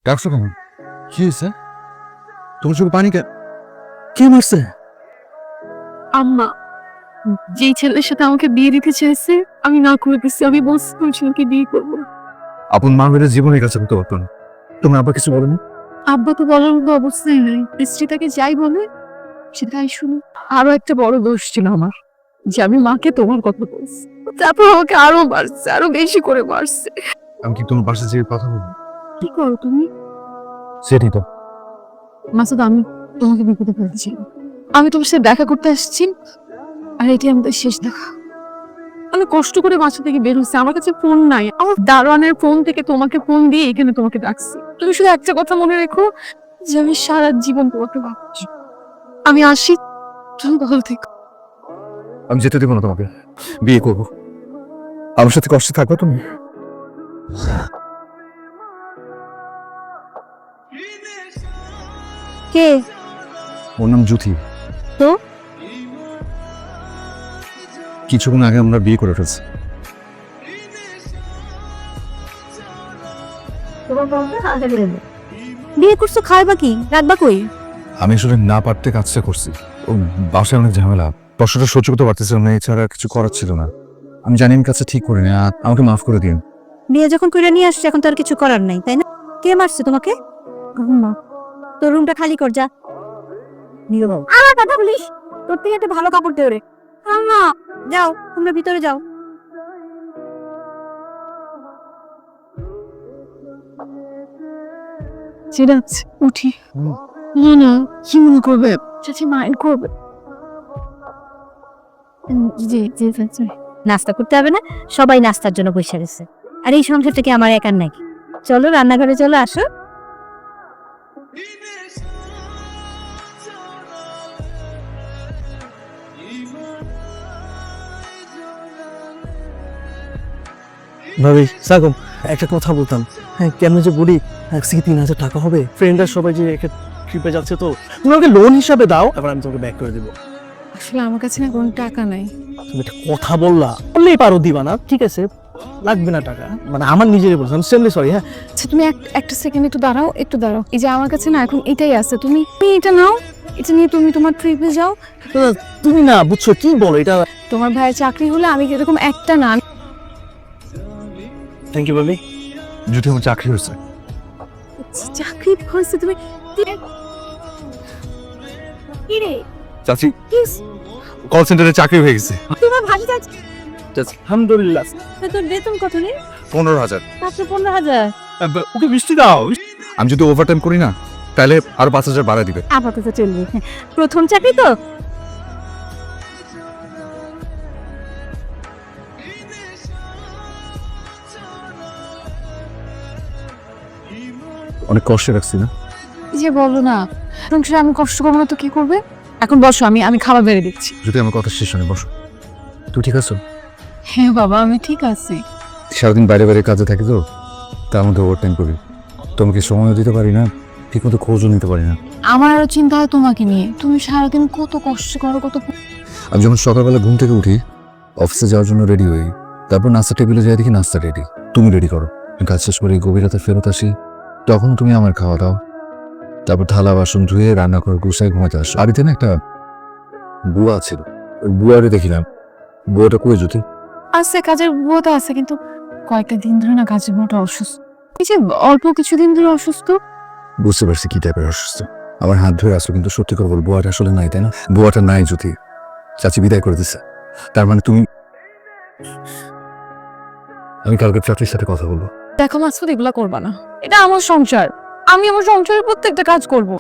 ডাকছো কেমন? কি হয়েছে? তোমার চোখে পানি কে মারছে? আম্মা যেই ছেলের সাথে আমাকে বিয়ে দিতে চাইছে আমি না করে দিচ্ছি। আমি বলছি ওই ছেলেকে বিয়ে করবো। আপন মা মেয়ের জীবনের কাছে করতে পারতো না। তোমার আব্বা কিছু বলেনি? আব্বা তো বলার মতো অবস্থায় নাই। স্ত্রী তাকে যাই বলে সেটাই শুনি। আরো একটা বড় দোষ ছিল আমার, যে আমি মাকে তোমার কথা বলছি, তারপর আমাকে আরো মারছে, আরো বেশি করে মারছে। আমি কি তোমার বাসায় যেয়ে কথা বলবো? কি করো তুমি? সেটাই তো। মাসুদ, আমি তোমাকে বিপদে ফেলছি। আমি তোমার সাথে দেখা করতে আসছি, আর এটি আমাদের শেষ দেখা। আমি কষ্ট করে বাসা থেকে বের হচ্ছে, আমার কাছে ফোন নাই। আমার দারোয়ানের ফোন থেকে তোমাকে ফোন দিয়ে এখানে তোমাকে ডাকছি। তুমি শুধু একটা কথা মনে রেখো, যে আমি সারা জীবন তোমাকে ভাবছি। আমি আসি, তুমি ভালো থেকো। আমি যেতে দেবো না তোমাকে। বিয়ে করবো। আমার সাথে কষ্টে থাকবে তুমি? কে? ওর নাম জুথি। তো কিছুক্ষণ আগে আমরা বিয়ে করে ফেলছি। বিয়ে করছো, খাইবা কি, রাখবা কই? আমি আসলে না পারতে কাজটা করছি। ও বাসায় অনেক ঝামেলা, কষ্টটা সহ্য করতে পারতেছিল না, এছাড়া কিছু করার ছিল না। আমি জানি আমি কাজটা ঠিক করিনি, আমাকে মাফ করে দিন। বিয়ে যখন কইরা নিয়ে আসছে এখন তো আর কিছু করার নাই, তাই না? কে মারছে তোমাকে? তোর রুমটা খালি কর, যা। নিও বাবু, আমার কথা বলিস, তোর থেকে একটা ভালো কাপড় দে ওরে। আম্মা যাও, তোমরা ভিতরে যাও। সিরাজ, উঠি। না না, কি মনে করবে? চাচি মাইন্ড করবে। জি জি চাচি। নাস্তা করতে হবে না? সবাই নাস্তার জন্য বসে গেছে। আর এই সংসারটা কি আমার একার নাকি? চলো রান্নাঘরে চলো, আসো। ভাবি সাগম, একটা কথা বলতাম। হ্যাঁ, কেমন যে বলি, আজকে 3,000 টাকা হবে। ফ্রেন্ডরা সবাই যে একটা ট্রিপে যাচ্ছে, তো তুমি আমাকে লোন হিসাবে দাও, তারপর আমি তোমাকে ব্যাক করে দেবো। আসলে আমার কাছে না কোনো টাকা নাই। তুমি একটা কথা বললেই পারো, দিবা না? ঠিক আছে, লাগবে না টাকা, মানে আমার নিজেরই বলছি, আমি সেমলি সরি। হ্যাঁ, আচ্ছা তুমি একটা সেকেন্ড একটু দাঁড়াও, একটু দাঁড়াও। এই যে আমার কাছে না এখন এটাই আছে, তুমি এটা নাও। এটা নিয়ে তুমি তোমার ট্রিপে যাও। তুমি না বুঝছো কি বলো এটা। তোমার ভাইয়ের চাকরি হলে আমি এরকম একটা না। থ্যাংক ইউ ভাবি। যদি আমার চাকরি হয়েছে। চাকরি হয়েছে? তুমি কি রে? চাচি, কল সেন্টারে চাকরি হয়ে গেছে। তোমার ভাবি যাচ্ছে, আলহামদুলিল্লাহ। তোর বেতন কত রে? 15,000। মাত্র 15,000? ওকে মিষ্টি দাও। আমি যদি ওভারটাইম করি না, তাহলে আরো 5,000 বাড়া দিবে। আপাতত চলবে, প্রথম চাকরি তো। অনেক কষ্টে রাখছি না? এই যে বলো না, সংসারে আমি কষ্ট করবো না তো কি করবে? এখন বসো, আমি আমি খাবার বেড়ে দিচ্ছি। যদি আমার কথা শেষ হয়, বসো। তুই ঠিক আছো? হ্যাঁ বাবা, আমি ঠিক আছি। সারাদিন বাইরে বাইরে কাজে থাকি তো, তার মধ্যে ওভারটাইম করি। তোমাকে সময় দিতে পারি না, ঠিক মতো খোঁজও নিতে পারি না। আমার আরো চিন্তা হয় তোমাকে নিয়ে। তুমি সারাদিন কত কষ্ট করো, কত। আমি যখন সকালবেলা ঘুম থেকে উঠি, অফিসে যাওয়ার জন্য রেডি হই, তারপর নাস্তা টেবিলে যাই, দেখি নাস্তা রেডি, তুমি রেডি করো। আমি কাজ শেষ করে গভীর রাতে ফেরত আসি, তখন তুমি আমার খাওয়া দাও, তারপর থালা বাসন ধুয়ে রান্না করে গুছাই ঘুমাতে আসো। বাড়িতে না একটা বুয়া ছিল, ওই বুয়ারে দেখিলাম। বুয়াটা কই যদি? আছে, কাজের বুয়াটা আছে, কিন্তু কয়েকটা দিন ধরে না কাজের বুয়াটা অসুস্থ। এই যে অল্প কিছুদিন ধরে অসুস্থ। বুঝতে পারছি কি টাইপের অসুস্থ। আমার হাত ধরে আসলো, কিন্তু সত্যি করে বল, বুয়াটা আসলে নাই, তাই না? বুয়াটা নাই যদি, চাচি বিদায় করে দিছে, তার মানে তুমি। আমি কালকে চাচির সাথে কথা বলবো। দেখো মাসুদ, এগুলা করবা না। এটা আমার সংসার, আমি আমার সংসারের প্রত্যেকটা কাজ করব।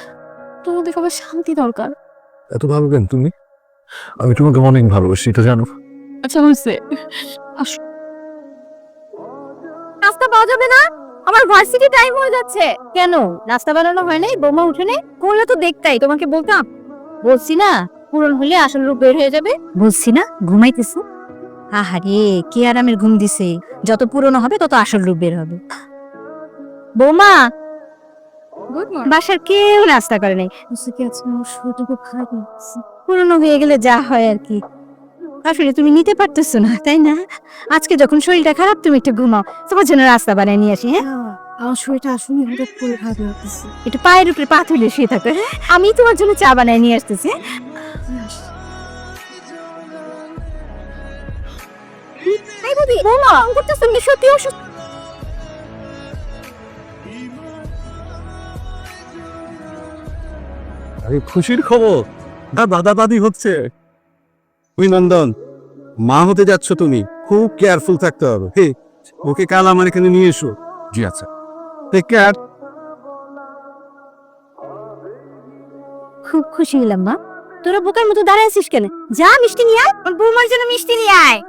তোমাদের সবার শান্তি দরকার। এত ভাববেন তুমি? আমি তোমাকে অনেক ভালোবাসি, এটা জানো। আচ্ছা হয়েছে, আসো। নাস্তা পাওয়া যাবে না? আমার ভার্সিটি টাইম হয়ে যাচ্ছে। কেন নাস্তা বানানো হয় নাই? বৌমা উঠে নেই? করলে তো দেখতাই, তোমাকে বলতাম। বলছি না, পূরণ হলে আসল রূপ বের হয়ে যাবে। বলছি না, ঘুমাইতেছো। আহারে, কি আরামের ঘুম দিছে। যত পুরনো হবে তত আসল রূপ বের হবে। বৌমা, গুড মর্নিং। বাসার কেউ নাস্তা করে নাই। কি আছে, আমার শরীরটা খুব খারাপ লাগছে। পুরনো হয়ে গেলে যা হয় আর কি। আসলে তুমি নিতে পারতেছো না, তাই না? আজকে যখন শরীরটা খারাপ, তুমি একটু ঘুমাও, তোমার জন্য রাস্তা বানায় নিয়ে আসি। হ্যাঁ, আমার শরীরটা আসলে হঠাৎ করে খারাপ লাগতেছে। একটু পায়ের উপরে পা তুলে শুয়ে থাকবে, হ্যাঁ? আমি তোমার জন্য চা বানায় নিয়ে আসতেছি, হ্যাঁ? এই বৌদি, বৌমা, করতেছেন কি? সত্যি অসুস্থ? আরে খুশির খবর, দাদা দাদি হচ্ছে। অভিনন্দন, মা হতে যাচ্ছ তুমি, খুব কেয়ারফুল থাকতে হবে। হে, ওকে কাল আমার এখানে নিয়ে এসো। জি আচ্ছা। Take care. খুব খুশি হলাম মা। তোরা বোকার মতো দাঁড়ায় আছিস কেন? যা মিষ্টি নিয়ে আয়, আর বৌমার জন্য মিষ্টি নিয়ে আয়।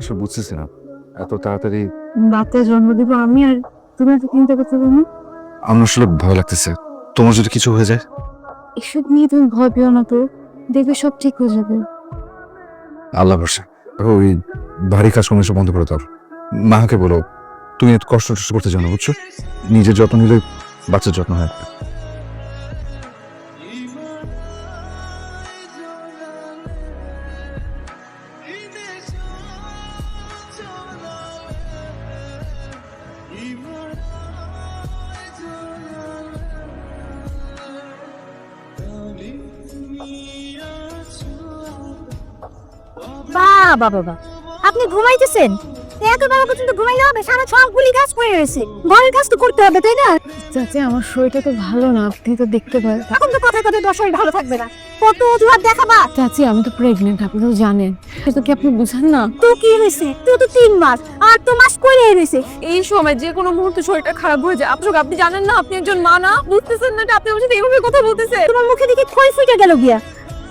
সব বুঝতেছি না, এত তাড়াতাড়ি বাচ্চা জন্ম দিব আমি, আর তুমি এত চিন্তা করতে পারো না? আমার আসলে ভয় লাগতেছে, তোমার যদি কিছু হয়ে যায়। এসব নিয়ে তুমি ভয় পেও না তো, দেখবে সব ঠিক হয়ে যাবে। আল্লাহ ভরসা। ওই ভারী কাজকর্ম এসব বন্ধ করে দাও। মাকে বলো তুমি এত কষ্ট টষ্ট করতে জানো, বুঝছো? নিজের যত্ন নিলে বাচ্চার যত্ন হয়। বাবা বাবা, আপনি ঘুমাইতেছেন? এত বেলা পর্যন্ত ঘুমাইলে হবে? সারা সবগুলি কাজ পড়ে রয়েছে, ঘরের কাজ তো করতে হবে, তাই না? চাচি আমার শরীরটা তো ভালো না, আপনি তো দেখতে পারেন। এখন তো কথায় কথায় তোর শরীর ভালো থাকবে না, কত অজুহাত দেখাবা। চাচি আমি তো প্রেগনেন্ট, আপনি তো জানেন, সেটা কি আপনি বুঝেন না? তো কি হয়েছে? তুই তো 3 মাস, আর তো মাস করে রয়েছে। এই সময় যে কোনো মুহূর্তে শরীরটা খারাপ হয়ে যায়। আপনি জানেন না, আপনি একজন মা না, বুঝতেছেন না? আপনি আমার সাথে এইভাবে কথা বলতেছেন। তোমার মুখে দেখি ক্ষয় ফুটে গেল গিয়া।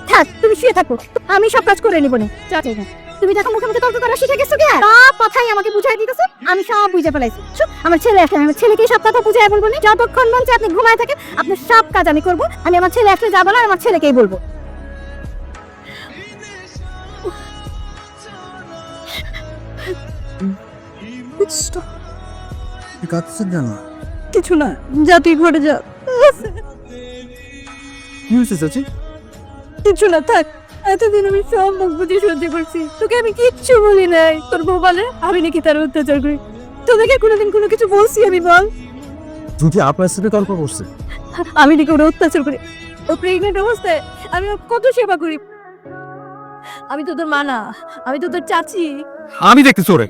থাক, তুমি শুয়ে থাকো, আমি সব কাজ করে নিব না। চাচি না, তুমি দেখো মুখে মুখে তর্ক করা শিখে গেছো কি? সব কথাই আমাকে বুঝাই দিতেছো, আমি সব বুঝে ফেলাইছি। আমার ছেলে আসলে, আমার ছেলেকে সব কথা বুঝাই বলবো না। যতক্ষণ মন চায় আপনি ঘুমায় থাকেন, আপনার সব কাজ আমি করব। আমি আমার ছেলে আসলে যাবো না, আমার ছেলেকেই বলবো। কাঁদছেন জানো? কিছু না, যা তুই ঘরে যা। কি হয়েছে চাচি? কিছু না, থাক। এতদিন আমি সব মুখ বুঝে সহ্য করছি, তোকে আমি কিচ্ছু বলি নাই। তোর বউ বলে আমি নাকি তার অত্যাচার করি। তোদেরকে কোনোদিন কোনো কিছু বলছি আমি? বল। তুমি কি আপনার সাথে তর্ক করছে? আমি নাকি ওর অত্যাচার করি? ও প্রেগনেন্ট অবস্থায় আমি ওর কত সেবা করি। আমি তো তোর মা না, আমি তো তোর চাচি। আমি দেখতেছি ওরে,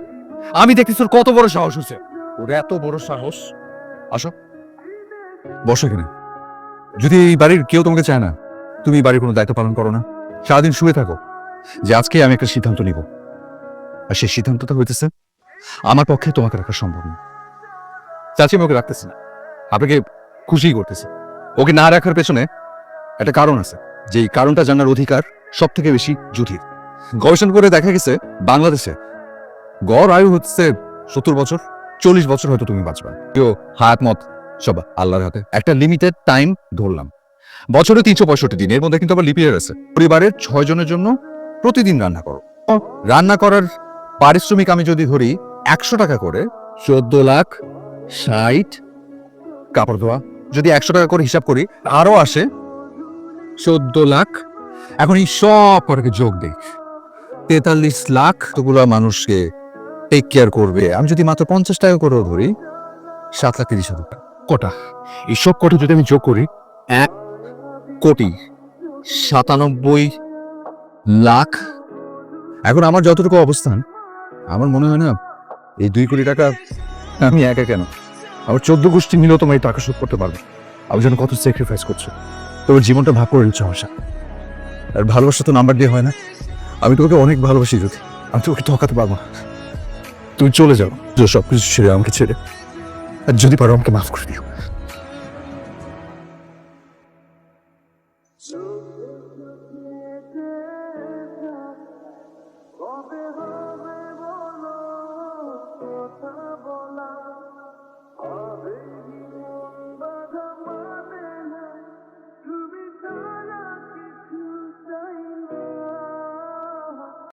আমি দেখতেছি ওর কত বড় সাহস হচ্ছে। ওর এত বড় সাহস। আসো বসো এখানে। যদি এই বাড়ির কেউ তোমাকে চায় না, তুমি এই বাড়ির কোনো দায়িত্ব পালন করো না, সারাদিন শুয়ে থাকো, যে আজকে আমি একটা সিদ্ধান্ত নিব, আর সেই সিদ্ধান্তটা হইতেছে আমার পক্ষে তোমাকে রাখা সম্ভব না। চাচি আমি ওকে রাখতেছি না, আপনাকে খুশি করতেছি। ওকে না রাখার পেছনে একটা কারণ আছে, যেই কারণটা জানার অধিকার সব থেকে বেশি জটিল। গবেষণা করে দেখা গেছে বাংলাদেশে গড় আয়ু হচ্ছে 70 বছর, 40 বছর হয়তো তুমি বাঁচবা। কেউ হায়াত মত সব আল্লাহর হাতে। একটা লিমিটেড টাইম ধরলাম, বছরে 365 দিন, এর মধ্যে কিন্তু আবার লিপ ইয়ার আছে। পরিবারের 6 জনের জন্য প্রতিদিন রান্না করো। রান্না করার পারিশ্রমিক আমি যদি ধরি 100 টাকা করে, 14,60,000। কাপড় ধোয়া যদি 100 টাকা করে হিসাব করি, আরো আসে 14 লাখ। এখন এই সব কটাকে যোগ দেই, 43 লাখ তোগুলা মানুষকে টেক কেয়ার করবে। আমি যদি মাত্র 50 টাকা করেও ধরি, 7,30,000 টাকা। কটা এই সব কটা যদি আমি যোগ করি, 1,97,00,000। এখন আমার যতটুকু অবস্থান, আমার মনে হয় না এই 2 কোটি টাকা আমি একা কেন, আমার 14 গোষ্ঠী মিলেও তোমার এই টাকা শোধ করতে পারবে। আমি যেন কত স্যাক্রিফাইস করছো, তোমার জীবনটা ভাগ করে নিচ্ছ আমার সাথে। আর ভালোবাসা তো নাম্বার দিয়ে হয় না। আমি তোমাকে অনেক ভালোবাসি, যদি আমি তোমাকে ঠকাতে পারবো না। তুমি চলে যাও, সবকিছু ছেড়ে আমাকে ছেড়ে, আর যদি পারো আমাকে মাফ করে দিও।